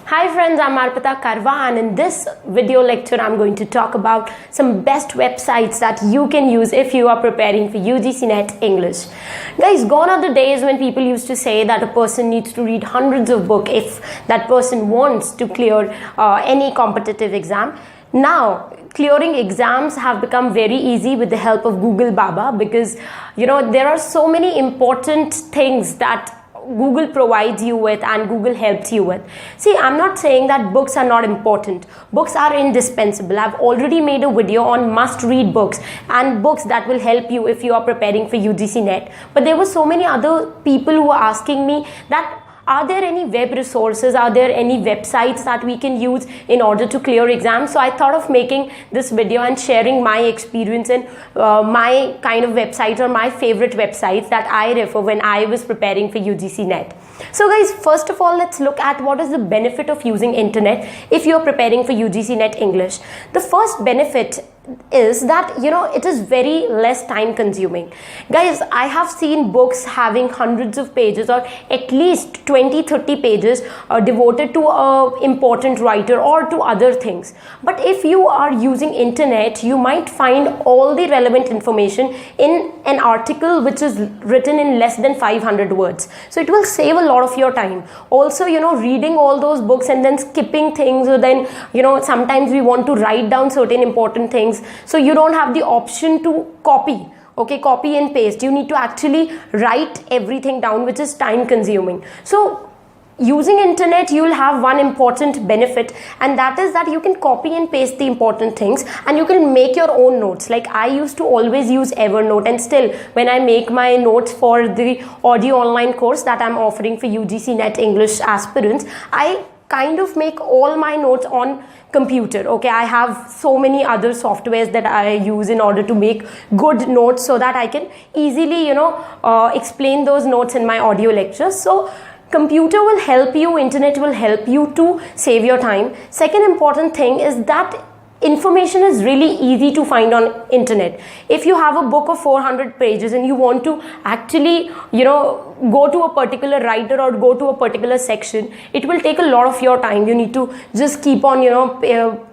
Hi friends, I'm Arpita Karwa, and in this video lecture I'm going to talk about some best websites that you can use if you are preparing for UGC NET English. Guys, gone are the days when people used to say that a person needs to read hundreds of books if that person wants to clear any competitive exam. Now, clearing exams have become very easy with the help of Google Baba, because there are so many important things that Google provides you with and Google helps you with. See, I'm not saying that books are not important. Books are indispensable. I've already made a video on must-read books and books that will help you if you are preparing for UGC NET. But there were so many other people who were asking me that are there any web resources, are there any websites that we can use in order to clear exams? So I thought of making this video and sharing my experience and my kind of websites or my favorite websites that I refer when I was preparing for UGC NET. So guys, first of all, let's look at what is the benefit of using internet if you're preparing for UGC NET English. The first benefit is that it is very less time consuming. Guys, I have seen books having hundreds of pages or at least 20-30 pages devoted to a important writer or to other things. But if you are using internet, you might find all the relevant information in an article which is written in less than 500 words. So it will save a lot of your time. Also, reading all those books and then skipping things, or then sometimes we want to write down certain important things. So you don't have the option to copy and paste. You need to actually write everything down, which is time consuming. So using internet, you will have one important benefit, and that is that you can copy and paste the important things and you can make your own notes. Like I used to always use Evernote, and still when I make my notes for the audio online course that I'm offering for UGC NET English aspirants, I kind of make all my notes on computer. I have so many other softwares that I use in order to make good notes so that I can easily explain those notes in my audio lectures. So computer will help you, internet will help you to save your time. Second important thing is that information is really easy to find on internet. If you have a book of 400 pages and you want to actually go to a particular writer or go to a particular section, it will take a lot of your time. You need to just keep on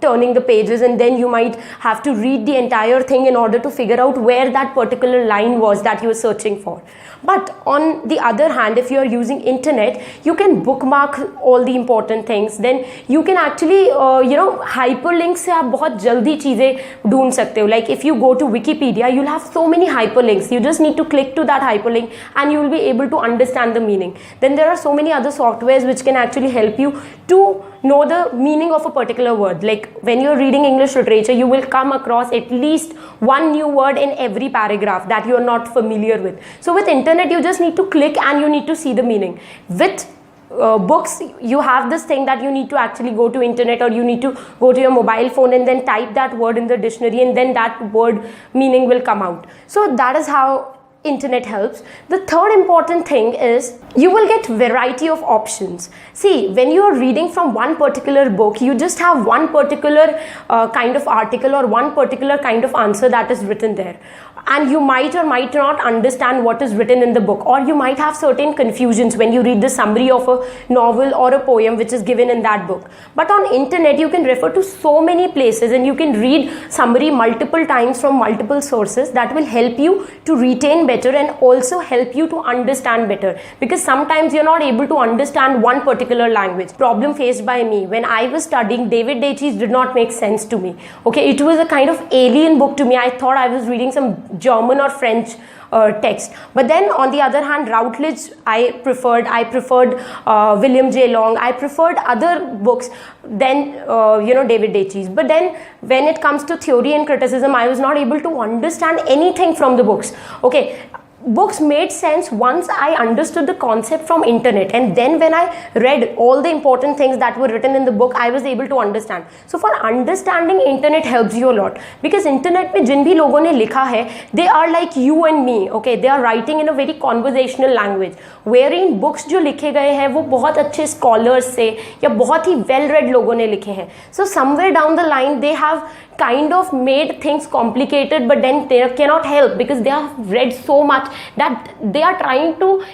turning the pages, and then you might have to read the entire thing in order to figure out where that particular line was that you were searching for. But on the other hand, if you are using internet, you can bookmark all the important things. Then you can actually hyperlinks से आप बहुत जल्दी चीजें ढूंढ सकते हो. Like if you go to Wikipedia, you'll have so many hyperlinks. You just need to click to that hyperlink and you will be able to understand the meaning. Then there are so many other softwares which can actually help you to know the meaning of a particular word. Like when you're reading English literature, you will come across at least one new word in every paragraph that you're not familiar with. So with internet, you just need to click and you need to see the meaning. With books, you have this thing that you need to actually go to internet, or you need to go to your mobile phone and then type that word in the dictionary, and then that word meaning will come out. So that is how internet helps. The third important thing is you will get variety of options. See, when you are reading from one particular book, you just have one particular kind of article or one particular kind of answer that is written there, and you might or might not understand what is written in the book, or you might have certain confusions when you read the summary of a novel or a poem which is given in that book. But on internet, you can refer to so many places and you can read summary multiple times from multiple sources that will help you to retain better and also help you to understand better, because sometimes you're not able to understand one particular language. Problem faced by me when I was studying, David Deitches did not make sense to me. It was a kind of alien book to me. I thought I was reading some German or French text. But then on the other hand, Routledge I preferred William J. Long, I preferred other books than David Deitches. But then when it comes to theory and criticism, I was not able to understand anything from the books. Books made sense once I understood the concept from internet, and then when I read all the important things that were written in the book, I was able to understand. So for understanding, internet helps you a lot, because internet पे जिन भी लोगों ने लिखा है, they are like you and me. They are writing in a very conversational language, wherein books जो लिखे गए हैं वो बहुत अच्छे scholars से या बहुत ही well read लोगों ने लिखे हैं. So somewhere down the line they have kind of made things complicated, but then they cannot help because they have read so much that they are trying to,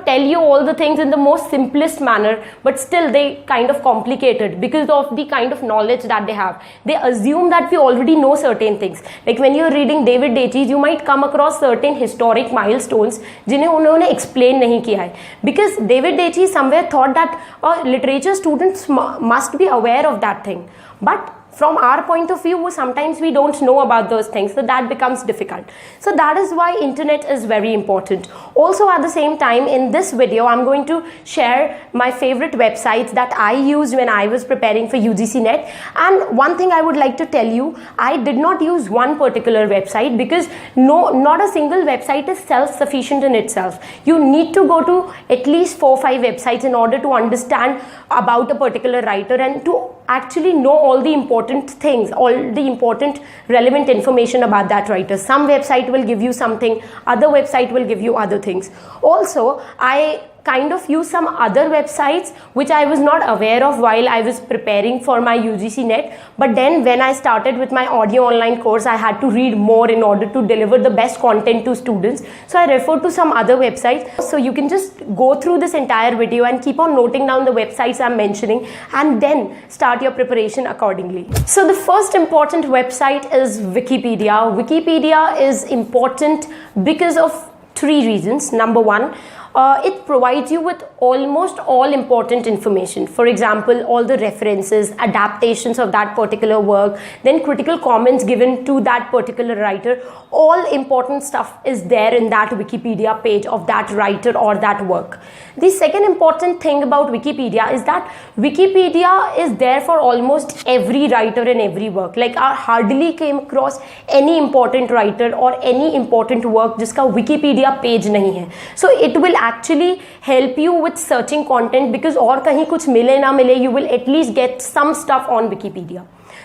tell you all the things in the most simplest manner, but still they kind of complicate it because of the kind of knowledge that they have. They assume that we already know certain things. Like when you're reading David Deitchi's, you might come across certain historic milestones जिन्हें उन्होंने explain नहीं किया है, because David Deitchi somewhere thought that literature students must be aware of that thing, but from our point of view, sometimes we don't know about those things, so that becomes difficult. So that is why internet is very important. Also at the same time, in this video, I'm going to share my favorite websites that I used when I was preparing for UGC NET. And one thing I would like to tell you, I did not use one particular website because not a single website is self-sufficient in itself. You need to go to at least 4 or 5 websites in order to understand about a particular writer and to actually know all the important things, all the important relevant information about that writer. Some website will give you something, other website will give you other things. Also, I kind of use some other websites which I was not aware of while I was preparing for my UGC NET, but then when I started with my audio online course, I had to read more in order to deliver the best content to students, so I referred to some other websites. So you can just go through this entire video and keep on noting down the websites I'm mentioning and then start your preparation accordingly. So the first important website is Wikipedia. Wikipedia is important because of 3 reasons. Number 1, it provides you with almost all important information. For example, all the references, adaptations of that particular work, then critical comments given to that particular writer. All important stuff is there in that Wikipedia page of that writer or that work. The second important thing about Wikipedia is that Wikipedia is there for almost every writer and every work. Like I hardly came across any important writer or any important work जिसका Wikipedia page नहीं है. So it will actually help you with searching content because और कहीं कुछ मिले ना मिले, you will at least get some stuff on Wikipedia.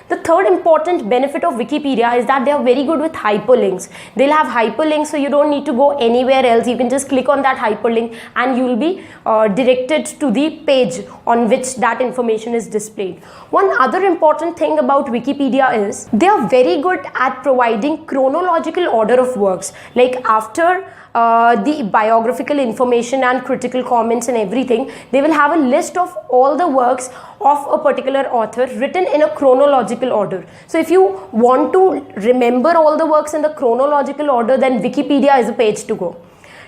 The third important benefit of Wikipedia is that they are very good with hyperlinks. They'll have hyperlinks, so you don't need to go anywhere else. You can just click on that hyperlink and you'll be directed to the page on which that information is displayed. One other important thing about Wikipedia is they are very good at providing chronological order of works. Like after the biographical information and critical comments and everything, they will have a list of all the works of a particular author written in a chronological order. So if you want to remember all the works in the chronological order, then Wikipedia is a page to go.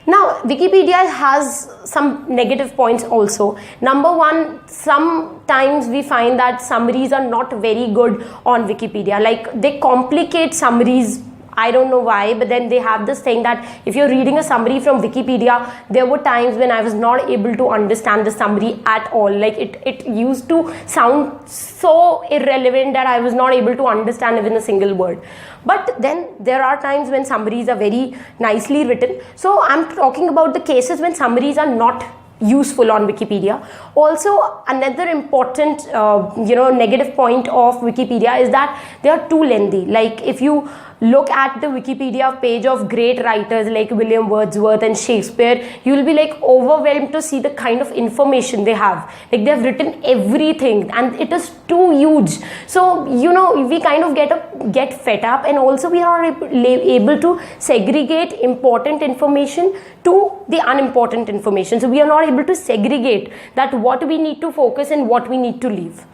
Now, Wikipedia has some negative points also. Number 1, sometimes we find that summaries are not very good on Wikipedia. Like they complicate summaries. I don't know why, but then they have this thing that if you're reading a summary from Wikipedia, there were times when I was not able to understand the summary at all. Like it used to sound so irrelevant that I was not able to understand even a single word. But then there are times when summaries are very nicely written. So I'm talking about the cases when summaries are not useful on Wikipedia. Also, another important negative point of Wikipedia is that they are too lengthy. Like if you look at the Wikipedia page of great writers like William Wordsworth and Shakespeare, you will be like overwhelmed to see the kind of information they have. Like they have written everything and it is too huge. So we kind of get fed up, and also we are able to segregate important information to the unimportant information. So we are not able to segregate that what we need to focus and what we need to leave.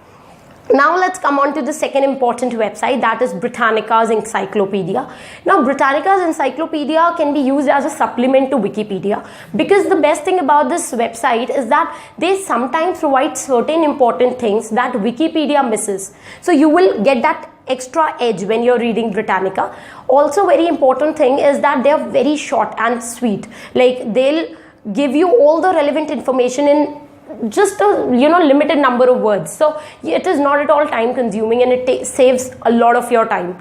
Now let's come on to the second important website, that is Britannica's encyclopedia. Now Britannica's encyclopedia can be used as a supplement to Wikipedia, because the best thing about this website is that they sometimes provide certain important things that Wikipedia misses. So you will get that extra edge when you're reading Britannica. Also, very important thing is that they are very short and sweet. Like they'll give you all the relevant information in just a limited number of words, so it is not at all time consuming and it saves a lot of your time.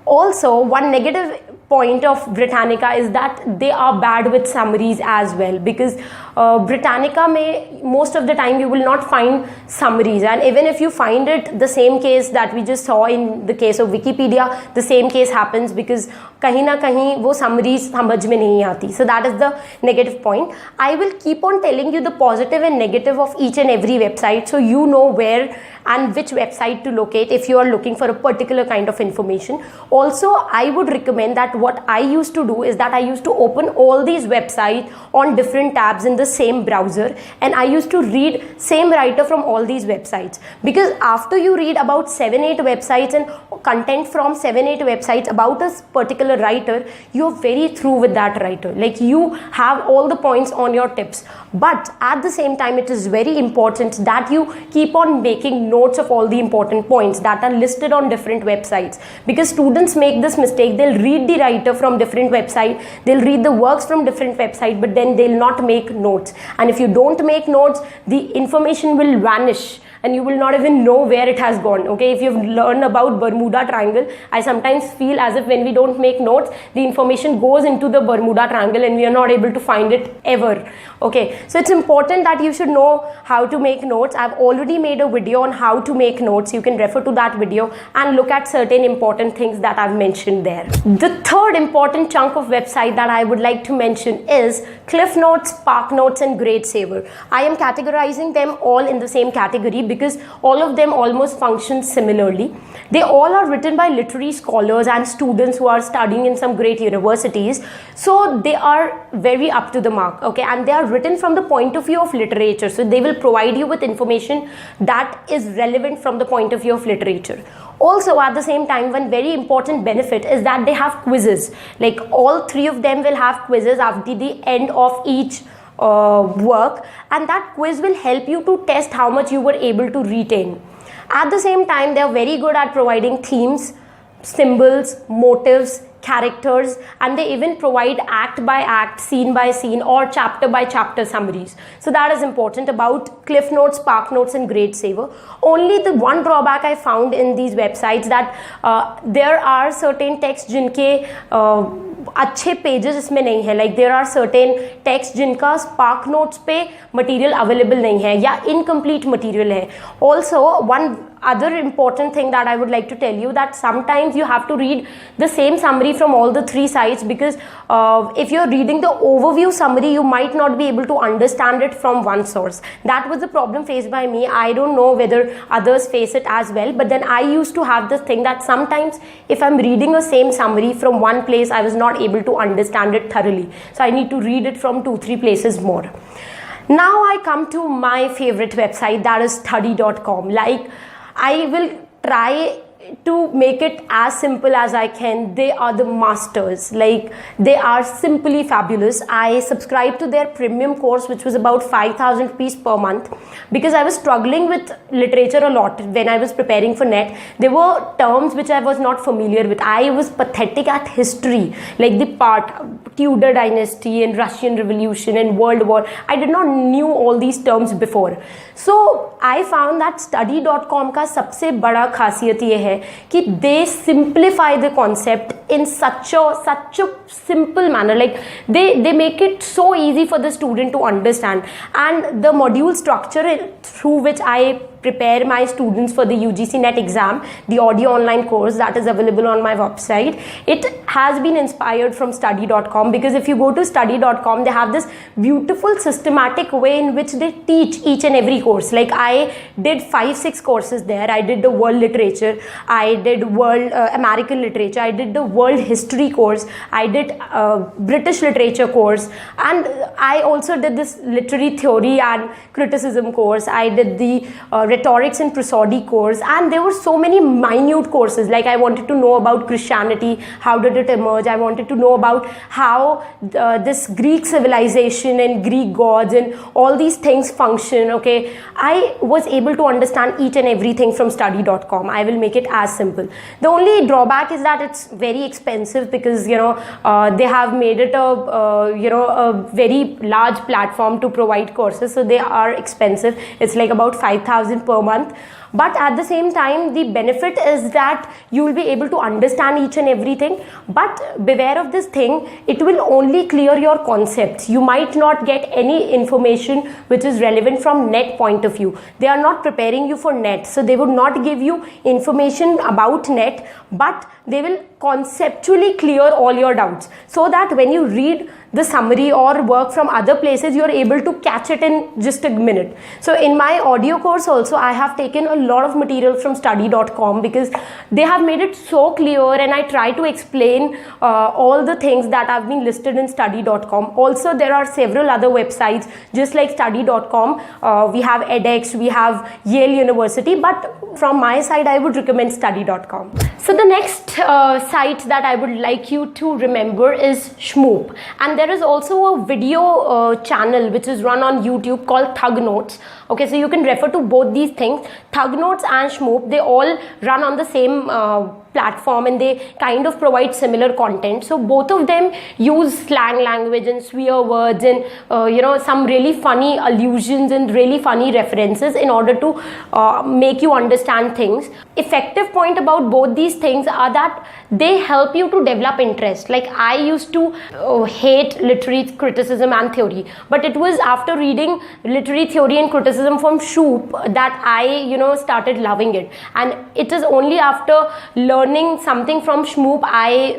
Also, one negative point of Britannica is that they are bad with summaries as well, because Britannica most of the time you will not find summaries, and even if you find it, the same case that we just saw in the case of Wikipedia, the same case happens, because कहीं ना कहीं वो summaries समझ में नहीं आती. So that is the negative point. I will keep on telling you the positive and negative of each and every website, so you know where and which website to locate if you are looking for a particular kind of information. Also, I would recommend that what I used to do is that I used to open all these websites on different tabs in the same browser, and I used to read same writer from all these websites, because after you read about 7-8 websites and content from 7-8 websites about a particular writer, you're very through with that writer. Like, you have all the points on your tips, but at the same time it is very important that you keep on making notes of all the important points that are listed on different websites, because students make this mistake. They'll read the writer from different website, they'll read the works from different website, but then they'll not make notes. And if you don't make notes, the information will vanish and you will not even know where it has gone. Okay, if you've learned about Bermuda Triangle, I sometimes feel as if when we don't make notes, the information goes into the Bermuda Triangle and we are not able to find it ever. Okay, so it's important that you should know how to make notes. I've already made a video on how to make notes. You can refer to that video and look at certain important things that I've mentioned there. The third important chunk of website that I would like to mention is Cliff Notes, Spark Notes and Grade Saver. I am categorizing them all in the same category because all of them almost function similarly. They all are written by literary scholars and students who are studying in some great universities, so they are very up to the mark. Okay, and they are written from the point of view of literature, so they will provide you with information that is relevant from the point of view of literature. Also, at the same time, one very important benefit is that they have quizzes. Like, all three of them will have quizzes after the end of each work, and that quiz will help you to test how much you were able to retain. At the same time, they are very good at providing themes, symbols, motives, characters, and they even provide act by act, scene by scene or chapter by chapter summaries. So that is important about Cliff Notes, Spark Notes and Grade Saver. Only the one drawback I found in these websites that there are certain texts जिनके अच्छे pages इसमें नहीं है. Like there are certain text जिनका SparkNotes पे material available नहीं है या इनकम्प्लीट मटेरियल है. Also one other important thing that I would like to tell you, that sometimes you have to read the same summary from all the three sites, because if you're reading the overview summary, you might not be able to understand it from one source. That was the problem faced by me. I don't know whether others face it as well, but then I used to have this thing that sometimes if I'm reading a same summary from one place, I was not able to understand it thoroughly, so I need to read it from 2-3 places more. Now I come to my favorite website, that is study.com. Like, I will try to make it as simple as I can. They are the masters. Like, they are simply fabulous. I subscribed to their premium course, which was about 5,000 rupees per month, because I was struggling with literature a lot when I was preparing for NET. There were terms which I was not familiar with. I was pathetic at history, like the part Tudor dynasty and Russian Revolution and World War. I did not knew all these terms before. So I found that study.com का सबसे बड़ा खासियत ये है कि they simplify the concept in such a simple manner. Like, they make it so easy for the student to understand, and the module structure through which I prepare my students for the UGC NET exam, the audio online course that is available on my website, it has been inspired from study.com, because if you go to study.com, they have this beautiful systematic way in which they teach each and every course. Like, I did 5-6 courses there. I did the world literature, I did world American literature, I did the world history course, I did British literature course, and I also did this literary theory and criticism course. I did the rhetorics and prosody course, and there were so many minute courses. Like, I wanted to know about Christianity, how did it emerge. I wanted to know about how this Greek civilization and Greek gods and all these things function. Okay, I was able to understand each and everything from study.com. I will make it as simple. The only drawback is that it's very expensive, because they have made it a very large platform to provide courses, so they are expensive. It's like about 5,000 per month. but at the same time the benefit is that you will be able to understand each and everything. But beware of this thing, it will only clear your concepts. You might not get any information which is relevant from net point of view. They are not preparing you for net, so they would not give you information about net, but they will conceptually clear all your doubts, so that when you read the summary or work from other places, you are able to catch it in just a minute. So in my audio course also, I have taken a lot of material from study.com, because they have made it so clear, and I try to explain all the things that have been listed in study.com. Also, there are several other websites just like study.com. We have edX, we have Yale University, but from my side I would recommend study.com. So the next site that I would like you to remember is Shmoop, and there is also a video channel which is run on YouTube called Thug Notes. Okay, so you can refer to both these things. Thug Notes and Shmoop, they all run on the same platform, and they kind of provide similar content. So both of them use slang language and swear words and some really funny allusions and really funny references in order to make you understand things. Effective point about both these things are that they help you to develop interest. Like I used to hate literary criticism and theory, but it was after reading literary theory and criticism from Shmoop that I started loving it. And it is only after learning something from Shmoop I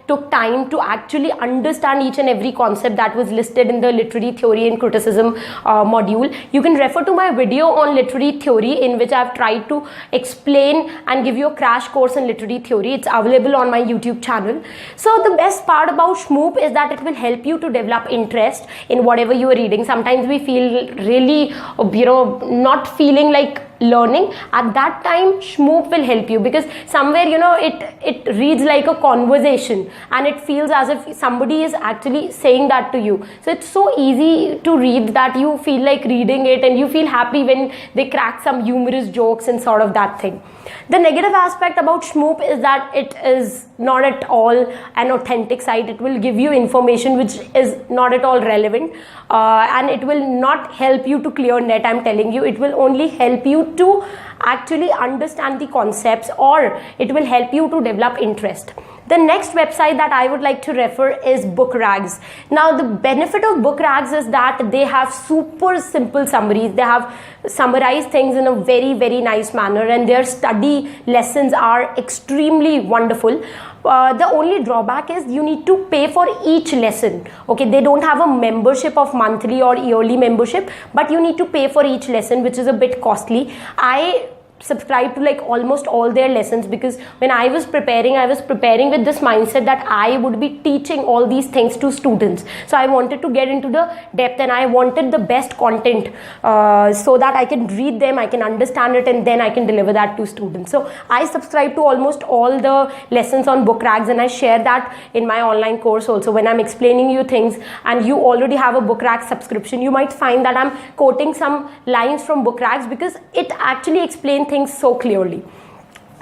took time to actually understand each and every concept that was listed in the literary theory and criticism module. You can refer to my video on literary theory, in which I've tried to explain and give you a crash course in literary theory. It's available on my YouTube channel. So the best part about Shmoop is that it will help you to develop interest in whatever you are reading. Sometimes we feel really not feeling like learning. At that time, Shmoop will help you, because somewhere it reads like a conversation, and it feels as if somebody is actually saying that to you. So it's so easy to read that you feel like reading it, and you feel happy when they crack some humorous jokes and sort of that thing. The negative aspect about Shmoop is that it is not at all an authentic site. It will give you information which is not at all relevant, and it will not help you to clear net. I'm telling you, it will only help you to actually understand the concepts, or it will help you to develop interest. The next website that I would like to refer is Book Rags. Now the benefit of Book Rags is that they have super simple summaries. They have summarized things in a very, very nice manner, and their study lessons are extremely wonderful. The only drawback is you need to pay for each lesson. Okay, they don't have a membership of monthly or yearly membership, but you need to pay for each lesson, which is a bit costly. I subscribe to like almost all their lessons, because when I was preparing with this mindset that I would be teaching all these things to students. So I wanted to get into the depth, and I wanted the best content so that I can read them, I can understand it, and then I can deliver that to students. So I subscribe to almost all the lessons on Book Rags, and I share that in my online course also. When I'm explaining you things and you already have a Book Rags subscription, you might find that I'm quoting some lines from Book Rags, because it actually explains things so clearly.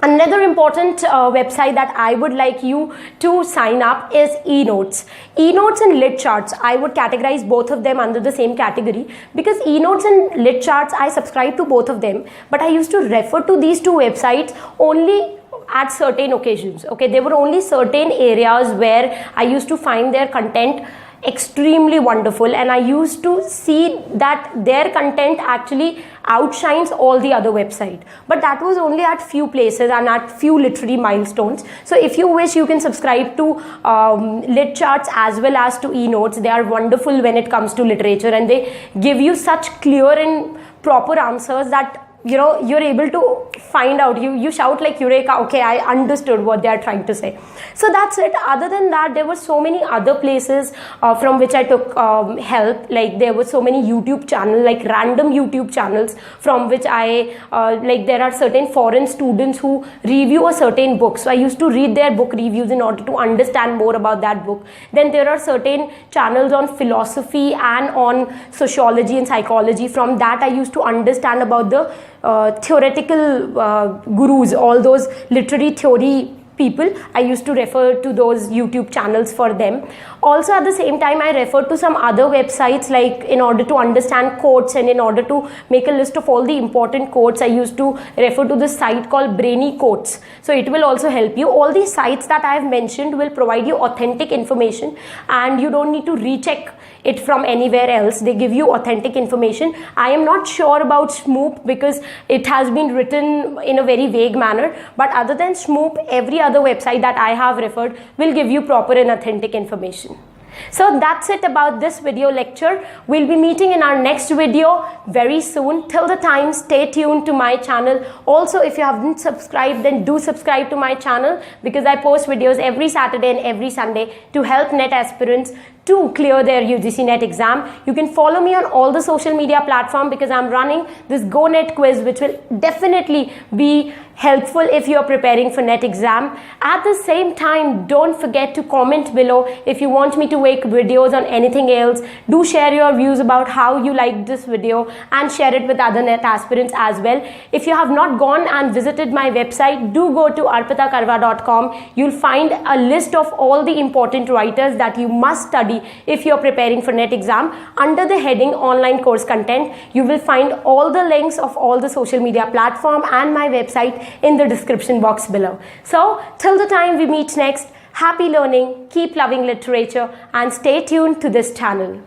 Another important website that I would like you to sign up is eNotes. eNotes and Lit Charts, I would categorize both of them under the same category, because eNotes and Lit Charts, I subscribe to both of them, but I used to refer to these two websites only at certain occasions. Okay, there were only certain areas where I used to find their content extremely wonderful, and I used to see that their content actually outshines all the other website, but that was only at few places and at few literary milestones. So if you wish, you can subscribe to Lit Charts as well as to eNotes. They are wonderful when it comes to literature, and they give you such clear and proper answers that you're able to find out, you shout like eureka, okay, I understood what they are trying to say. So that's it. Other than that, there were so many other places from which I took help. Like there were so many YouTube channels, like random YouTube channels from which I like there are certain foreign students who review a certain book, so I used to read their book reviews in order to understand more about that book. Then there are certain channels on philosophy and on sociology and psychology. From that I used to understand about the theoretical gurus, all those literary theory people. I used to refer to those YouTube channels for them. Also at the same time, I referred to some other websites, like in order to understand quotes and in order to make a list of all the important quotes, I used to refer to this site called Brainy Quotes. So it will also help you. All these sites that I have mentioned will provide you authentic information, and you don't need to recheck it from anywhere else. They give you authentic information. I am not sure about Smoop because it has been written in a very vague manner, but other than Smoop, every other website that I have referred will give you proper and authentic information. So that's it about this video lecture. We'll be meeting in our next video very soon. Till the time, stay tuned to my channel. Also, if you haven't subscribed, then do subscribe to my channel, because I post videos every Saturday and every Sunday to help NET aspirants to clear their UGC NET exam. You can follow me on all the social media platforms, because I'm running this Go NET quiz, which will definitely be helpful if you are preparing for NET exam. At the same time, don't forget to comment below if you want me to make videos on anything else. Do share your views about how you liked this video and share it with other NET aspirants as well. If you have not gone and visited my website, do go to arpitakarwa.com. You'll find a list of all the important writers that you must study if you're preparing for NET exam. Under the heading online course content, you will find all the links of all the social media platform and my website in the description box below. So till the time we meet next, happy learning, keep loving literature, and stay tuned to this channel.